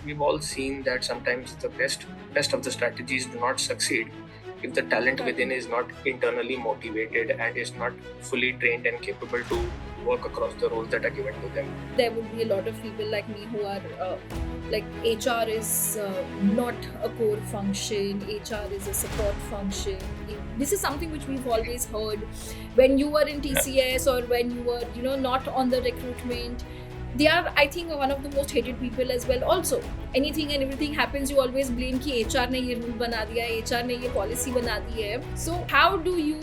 we've all seen that sometimes the best of the strategies do not succeed if the talent within is not internally motivated and is not fully trained and capable to work across the roles that are given to them. There would be a lot of people like me who are like HR is not a core function, HR is a support function. This is something which we've always heard when you were in TCS or when you were not on the recruitment. They are, I think, one of the most hated people as well. Also, anything and everything happens, you always blame कि HR ने ये rule बना दिया है, HR ने ये policy बना दी है. So how do you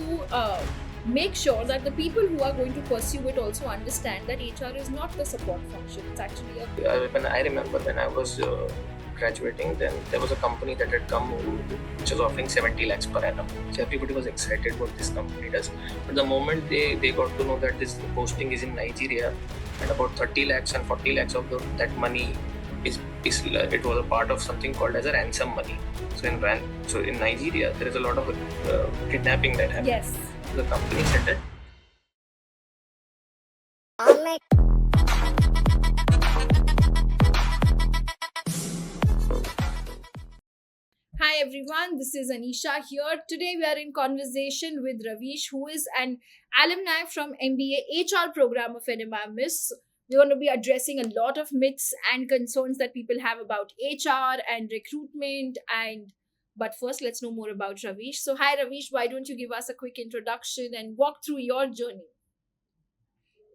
make sure that the people who are going to pursue it also understand that HR is not the support function? It's actually a... When I remember when I was graduating, then there was a company that had come which was offering 70 lakhs per annum. So everybody was excited what this company does. But the moment they got to know that this posting is in Nigeria, and about 30 lakhs and 40 lakhs of that money is it was a part of something called as a ransom money. So in Nigeria, there is a lot of kidnapping that happens. Yes. The company said that. Hi everyone, this is Anisha here. Today we are in conversation with Ravish, who is an alumni from MBA HR program of NMIMS. We're going to be addressing a lot of myths and concerns that people have about HR and recruitment. But first, let's know more about Ravish. So hi Ravish, why don't you give us a quick introduction and walk through your journey?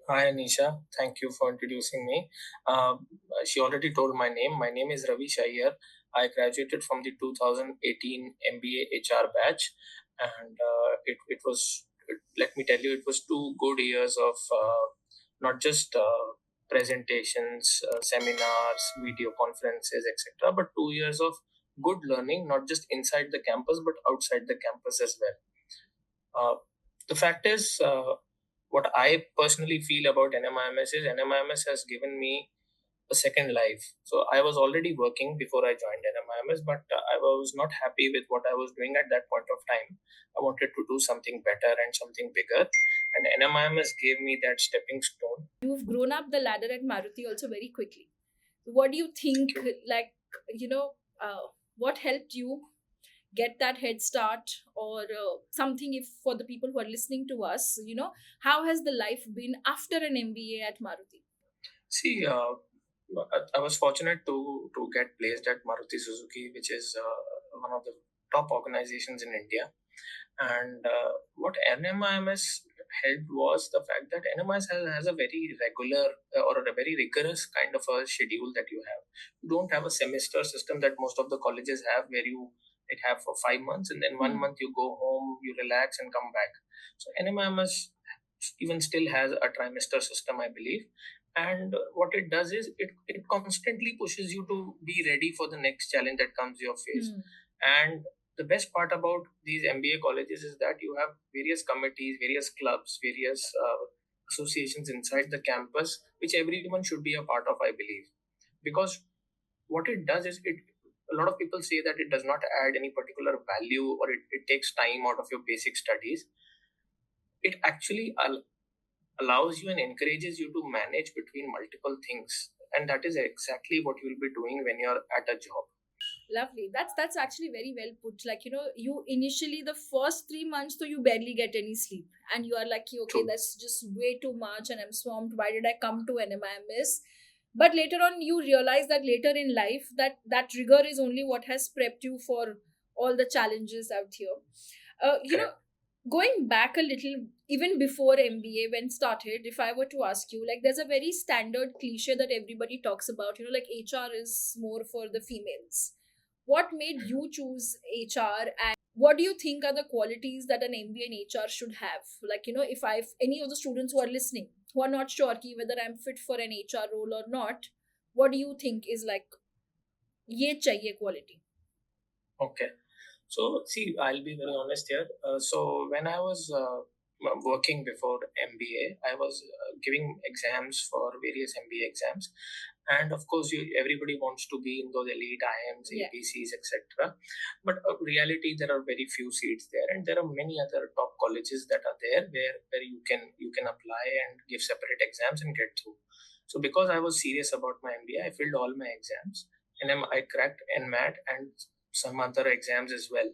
Hi Anisha, thank you for introducing me. She already told my name. My name is Ravish Ayyer. I graduated from the 2018 MBA HR batch, and it was, let me tell you, it was 2 good years of not just presentations, seminars, video conferences, etc., but 2 years of good learning, not just inside the campus but outside the campus as well. The fact is, what I personally feel about NMIMS is NMIMS has given me a second life. So I was already working before I joined NMIMS, but I was not happy with what I was doing at that point of time. I wanted to do something better and something bigger, and NMIMS gave me that stepping stone. You've grown up the ladder at Maruti also very quickly. What do you think, like, what helped you get that head start, or something, if for the people who are listening to us, how has the life been after an MBA at Maruti? See, I was fortunate to get placed at Maruti Suzuki, which is one of the top organizations in India. And what NMIMS helped was the fact that NMIMS has a very regular or a very rigorous kind of a schedule that you have. You don't have a semester system that most of the colleges have, where you have for 5 months and then 1 month you go home, you relax and come back. So NMIMS even still has a trimester system, I believe. And what it does is it constantly pushes you to be ready for the next challenge that comes your face. And the best part about these MBA colleges is that you have various committees, various clubs, various associations inside the campus, which everyone should be a part of, I believe. Because what it does is a lot of people say that it does not add any particular value, or it takes time out of your basic studies. It actually allows you and encourages you to manage between multiple things, and that is exactly what you will be doing when you're at a job. Lovely. That's actually very well put. Like, you initially the first 3 months, so you barely get any sleep, and you are like, okay, True. that's just way too much, and I'm swamped. Why did I come to NMIMS? But later on, you realize that later in life, that rigor is only what has prepped you for all the challenges out here. Going back a little, even before MBA when started, if I were to ask you, like, there's a very standard cliche that everybody talks about, like HR is more for the females. What made you choose HR, and what do you think are the qualities that an MBA in HR should have? Like, if any of the students who are listening who are not sure whether I'm fit for an HR role or not, what do you think is like, ye chahiye quality? Okay. So, see, I'll be very honest here. So, when I was working before MBA, I was giving exams for various MBA exams. And of course, everybody wants to be in those elite IMs, Yeah. APCs, etc. But reality, there are very few seats there, and there are many other top colleges that are there where you can apply and give separate exams and get through. So, because I was serious about my MBA, I filled all my exams. I cracked NMAT and some other exams as well.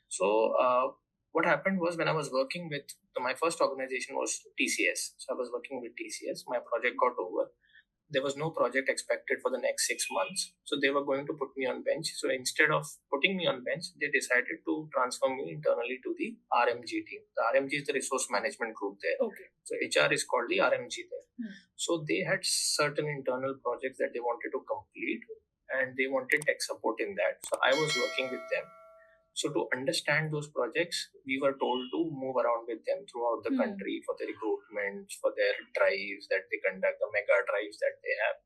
So what happened was, when I was working with my first organization was TCS. So I was working with TCS. My project got over. There was no project expected for the next 6 months. So they were going to put me on bench. So instead of putting me on bench, they decided to transfer me internally to the RMG team. The RMG is the resource management group there. Okay. So HR is called the RMG there. So they had certain internal projects that they wanted to complete, and they wanted tech support in that. So I was working with them. So to understand those projects, we were told to move around with them throughout the country for the recruitment, for their drives that they conduct, the mega drives that they have.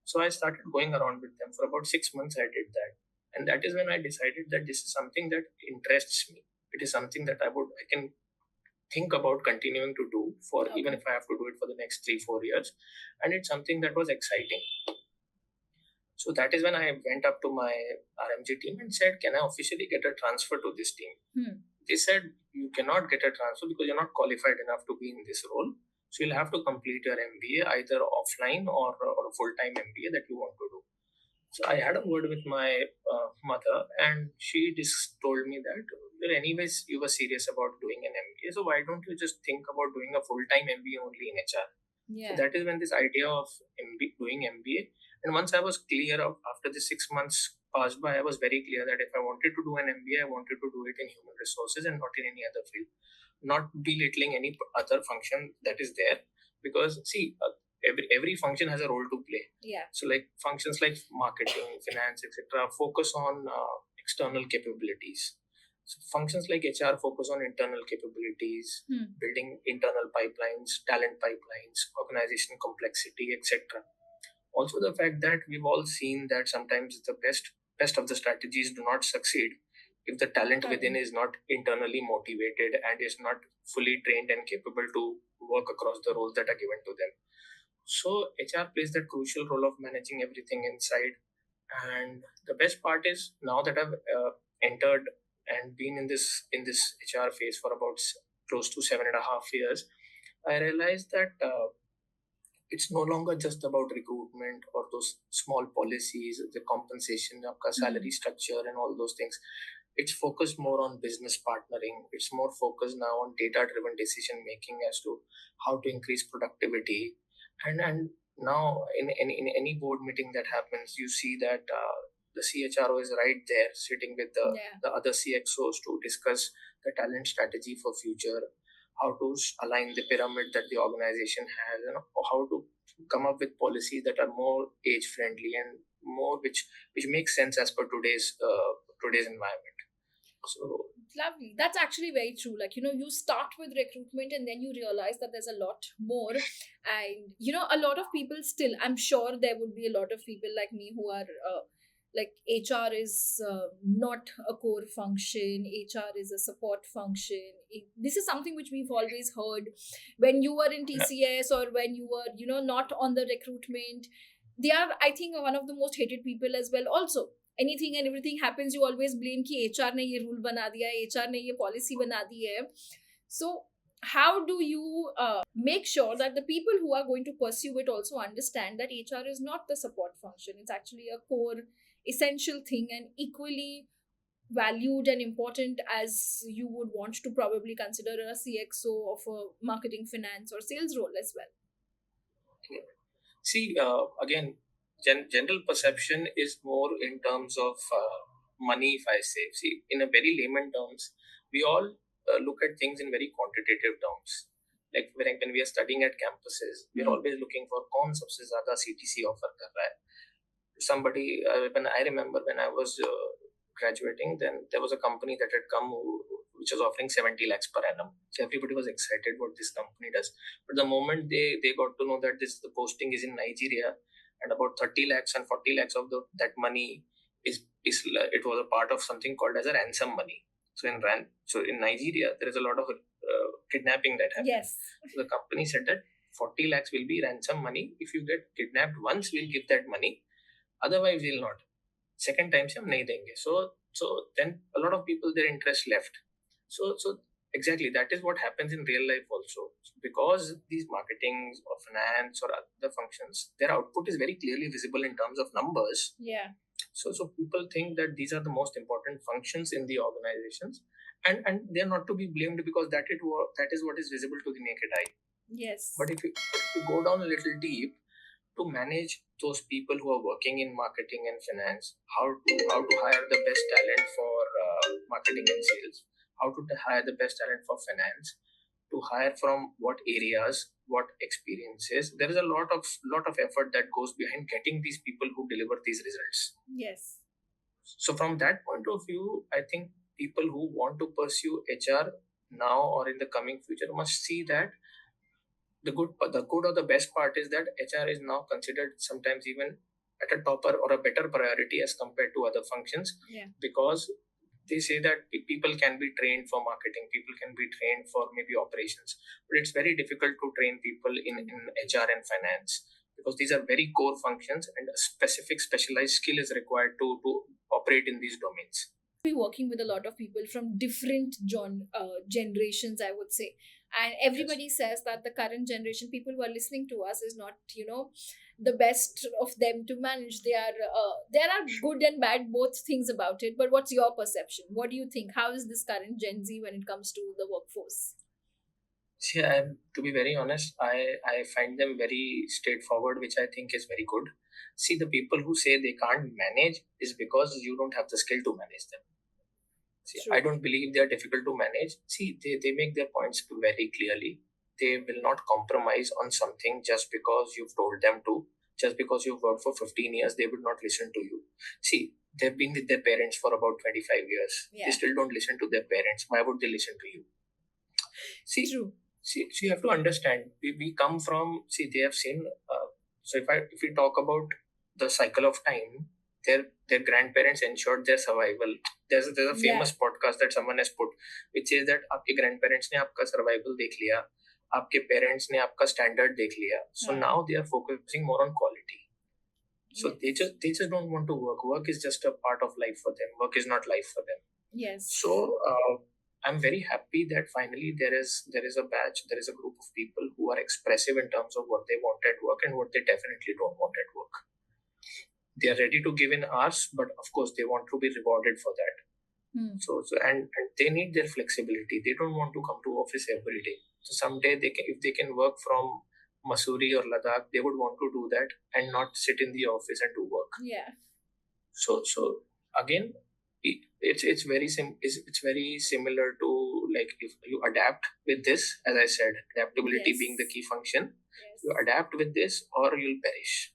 So I started going around with them for about 6 months. I did that. And that is when I decided that this is something that interests me. It is something that I can think about continuing to do for, even if I have to do it for the next 3-4 years. And it's something that was exciting. So that is when I went up to my RMG team and said, can I officially get a transfer to this team? They said, you cannot get a transfer because you're not qualified enough to be in this role. So you'll have to complete your MBA either offline or a full-time MBA that you want to do. So I had a word with my mother, and she just told me that, well, anyways, you were serious about doing an MBA. So why don't you just think about doing a full-time MBA only in HR? Yeah. So that is when this idea of doing MBA. And once I was clear after the 6 months passed by, I was very clear that if I wanted to do an MBA, I wanted to do it in human resources and not in any other field. Not belittling any other function that is there, because see, every function has a role to play. Yeah. So like functions like marketing, finance, etc., focus on external capabilities. So functions like HR focus on internal capabilities, building internal pipelines, talent pipelines, organization complexity, etc. Also, the fact that we've all seen that sometimes the best of the strategies do not succeed if the talent within is not internally motivated and is not fully trained and capable to work across the roles that are given to them. So HR plays that crucial role of managing everything inside. And the best part is, now that I've entered and been in this HR phase for about close to 7.5 years, I realized that it's no longer just about recruitment or those small policies, the compensation, salary structure, and all those things. It's focused more on business partnering. It's more focused now on data-driven decision making as to how to increase productivity. And now in any board meeting that happens, you see that the CHRO is right there sitting with the other CXOs to discuss the talent strategy for future, how to align the pyramid that the organization has, and how to come up with policies that are more age friendly and more which makes sense as per today's environment. So lovely. That's actually very true. Like, you start with recruitment and then you realize that there's a lot more. And, a lot of people still, I'm sure there would be a lot of people like me who are like, HR is not a core function. HR is a support function. This is something which we've always heard when you were in TCS or when you were, not on the recruitment. They are, I think, one of the most hated people as well also. Anything and everything happens, you always blame कि HR ने ये rule बना दिया है, HR ने ये policy बना दी है. So how do you make sure that the people who are going to pursue it also understand that HR is not the support function? It's actually a core essential thing and equally valued and important as you would want to probably consider a CXO of a marketing, finance or sales role as well. See, again, general perception is more in terms of money, if I say. See, in a very layman terms, we all look at things in very quantitative terms. Like when we are studying at campuses, we're always looking for kaun sabse zyada CTC offer kar raha hai. Somebody, when I remember when I was graduating, then there was a company that had come which was offering 70 lakhs per annum. So everybody was excited what this company does. But the moment they got to know that the posting is in Nigeria, and about 30 lakhs and 40 lakhs of that money it was a part of something called as a ransom money. So in Nigeria, there is a lot of kidnapping that happens. Yes. So the company said that 40 lakhs will be ransom money. If you get kidnapped once, we'll give that money. Otherwise, we'll not. Second time, se hum nahi denge. So then a lot of people, their interest left. So exactly, that is what happens in real life also. Because these marketing or finance or other functions, their output is very clearly visible in terms of numbers. Yeah. So people think that these are the most important functions in the organizations, and they are not to be blamed because that is what is visible to the naked eye. Yes. But if you go down a little deep, to manage those people who are working in marketing and finance, how to hire the best talent for marketing and sales, how to hire the best talent for finance, to hire from what areas, what experiences. There is a lot of effort that goes behind getting these people who deliver these results. Yes. So from that point of view, I think people who want to pursue HR now or in the coming future must see that the good or the best part is that HR is now considered sometimes even at a topper or a better priority as compared to other functions. Yeah. Because they say that people can be trained for marketing, people can be trained for maybe operations, but it's very difficult to train people in HR and finance, because these are very core functions and a specific specialized skill is required to operate in these domains. Be working with a lot of people from different generations, I would say, and everybody says that the current generation people who are listening to us is not, the best of them to manage. They are there are good and bad both things about it, but what's your perception? What do you think? How is this current Gen Z when it comes to the workforce? See, to be very honest, I find them very straightforward, which I think is very good. See, the people who say they can't manage is because you don't have the skill to manage them. See, True. I don't believe they are difficult to manage. See, they make their points very clearly. They will not compromise on something just because you've told them to. Just because you've worked for 15 years, they would not listen to you. See, they've been with their parents for about 25 years. Yeah. They still don't listen to their parents. Why would they listen to you? See, True. See, so you have to understand. We come from. See, they have seen. So if we talk about the cycle of time, their grandparents ensured their survival. There's a famous podcast that someone has put, which says that आपके grandparents ने आपका survival देख लिया, आपके parents ने आपका standard देख लिया. So now they are focusing more on quality. So they just don't want to work. Work is just a part of life for them. Work is not life for them. Yes. So I'm very happy that finally there is a batch, there is a group of people who are expressive in terms of what they want at work and what they definitely don't want at work. They are ready to give in hours, but of course they want to be rewarded for that. So and they need their flexibility. They don't want to come to office every day. So someday if they can work from Missouri or Ladakh, they would want to do that and not sit in the office and do work. Yeah. So again, it's very similar to, like, if you adapt with this, as I said, adaptability being the key function. You adapt with this or you'll perish,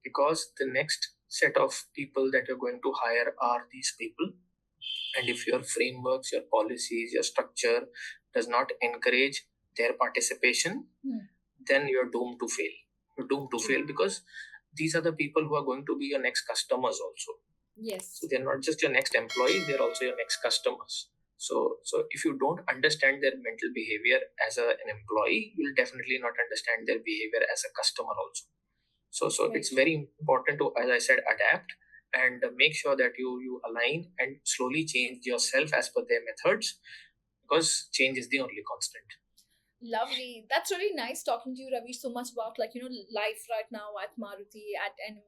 because the next set of people that you're going to hire are these people. And if your frameworks, your policies, your structure does not encourage their participation, then you're doomed to fail. You're doomed to fail because these are the people who are going to be your next customers also. Yes. So they're not just your next employees, they're also your next customers. So if you don't understand their mental behavior as an employee, you'll definitely not understand their behavior as a customer also. So Right. It's very important to, as I said, adapt and make sure that you align and slowly change yourself as per their methods, because change is the only constant. Lovely. That's really nice talking to you, Ravi, so much about life right now at Maruti and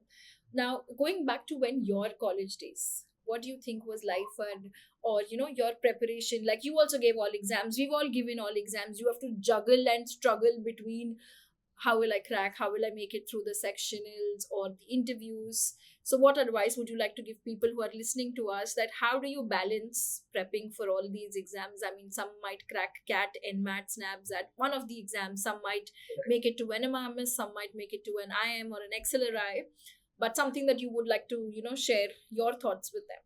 now going back to when your college days. What do you think was life or your preparation? Like, you also gave all exams. We've all given all exams. You have to juggle and struggle between how will I crack, how will I make it through the sectionals or the interviews. So what advice would you like to give people who are listening to us, that how do you balance prepping for all these exams? I mean, some might crack CAT, NMAT, SNAPs at one of the exams, some might make it to NMIMS, some might make it to an IM or an XLRI, but something that you would like to share your thoughts with them.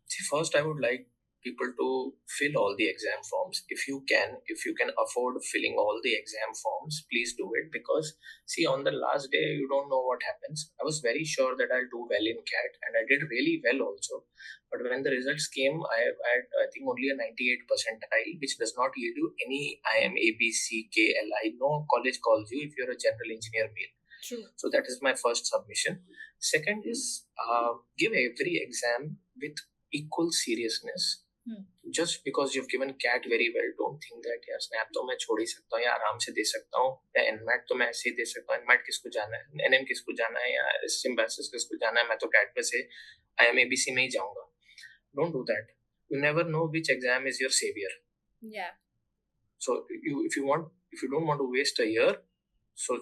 See, first I would like people to fill all the exam forms. If you can afford filling all the exam forms, please do it, because see, on the last day you don't know what happens. I was very sure that I'll do well in CAT, and I did really well also. But when the results came, I think only a 98 percentile, which does not yield you any IM, ABC, KLI. No college calls you if you're a general engineer male. True. So that is my first submission. Second is give every exam with equal seriousness Just because you've given CAT very well, don't think that यार snap तो मैं छोड़ ही सकता हूँ या आराम से दे सकता हूँ या NMAT तो मैं ऐसे ही दे सकता हूँ. NMAT किसको जाना है, NM किसको जाना है या सिम्बासिस किसको जाना है, मैं तो CAT पे से IMABC में ही जाऊंगा. Don't do that. You never know which exam is your savior. Yeah. So if you don't want to waste a year, so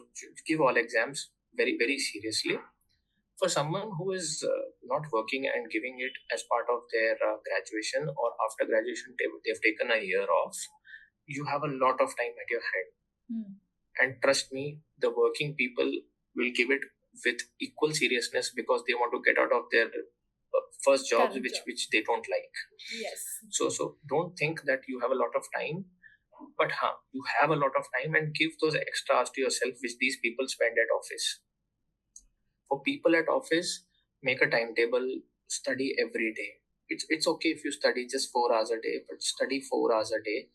give all exams very, very seriously. For someone who is not working and giving it as part of their graduation, or after graduation they've taken a year off, you have a lot of time at your hand. And trust me, the working people will give it with equal seriousness because they want to get out of their first jobs which they don't like. Yes. So don't think that you have a lot of time, but you have a lot of time, and give those extra hours to yourself which these people spend at office. For people at office, make a timetable, study every day. It's okay if you study just 4 hours a day, but study 4 hours a day.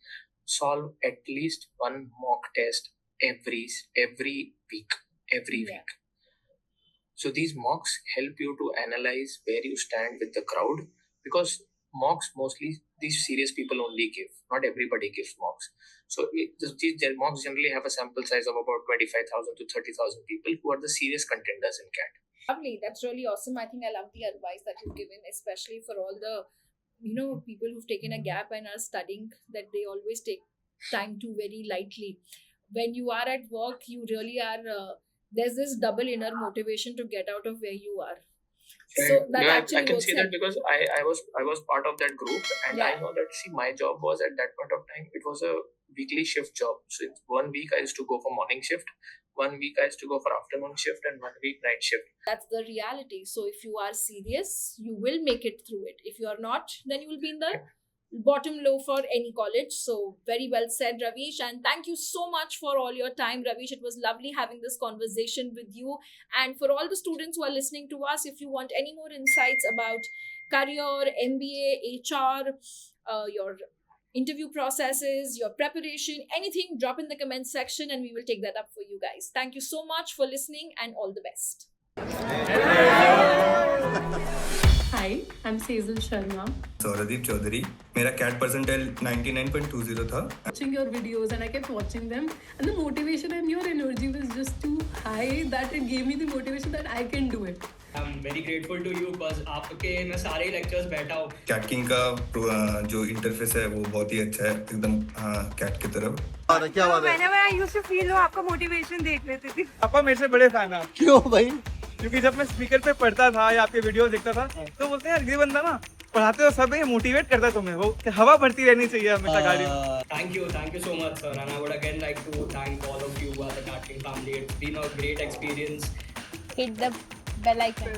Solve at least one mock test every week. Week. So these mocks help you to analyze where you stand with the crowd, because mocks mostly these serious people only give. Not everybody gives mocks. So these mocks generally have a sample size of about 25,000 to 30,000 people who are the serious contenders in CAT. Lovely. That's really awesome. I think I love the advice that you've given, especially for all the people who've taken a gap and are studying, that they always take time too very lightly. When you are at work, you really are there's this double inner motivation to get out of where you are. So that actually I can see that because I was part of that group, and I know that my job was at that point of time, it was a weekly shift job. So 1 week I used to go for morning shift, 1 week I used to go for afternoon shift, and 1 week night shift. That's the reality. So if you are serious, you will make it through it. If you are not, then you will be in the bottom low for any college. So very well said, Ravish, and thank you so much for all your time, Ravish. It was lovely having this conversation with you. And for all the students who are listening to us, if you want any more insights about career, MBA, HR, your interview processes, your preparation, anything, drop in the comment section and we will take that up for you guys. Thank you so much for listening and all the best. Hi, I'm Sejal Sharma. Sauradeep Chaudhary. मेरा CAT percentile 99.20 था. Watching your videos and I kept watching them, and the motivation and your energy was just too high that it gave me the motivation that I can do it. I'm very grateful to you because आपके मैं सारे lectures बैठा हूँ. CATKing का जो interface है वो बहुत ही अच्छा है, एकदम CAT की तरफ. और क्या बात है? Whenever I used to feel वो आपका motivation देख लेती थी. पापा मेरे से बड़े फैन हैं. क्यों भाई? क्योंकि जब मैं स्पीकर पे पढ़ता था या आपके वीडियो देखता था तो बोलते हैं यार ये बंदा ना पढ़ाते हो सब ये मोटिवेट करता है तुम्हें, वो हवा भरती रहनी चाहिए हमेशा गाड़ी में. Thank you so much, sir, and I would again like to thank all of you as the CATKing family. It's been a great experience. Hit the bell icon.